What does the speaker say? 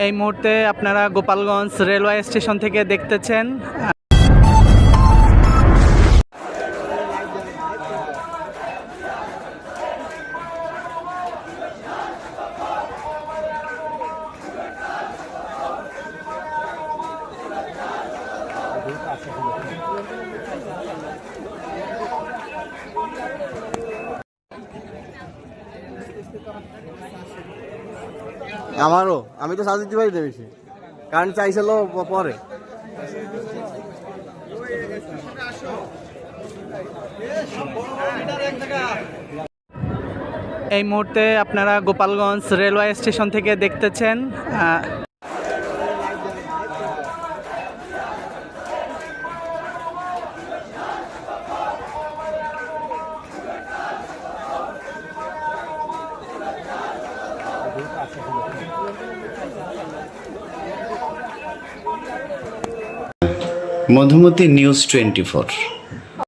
এই মুহূর্তে আপনারা গোপালগঞ্জ রেলওয়ে স্টেশন থেকে দেখতেছেন আমারও আমি তো সাজ দিতে পারি বেশি কারণ চাইছিল পরে এই মুহূর্তে আপনারা গোপালগঞ্জ রেলওয়ে স্টেশন থেকে দেখতেছেন মধুমতি নিউজ 24।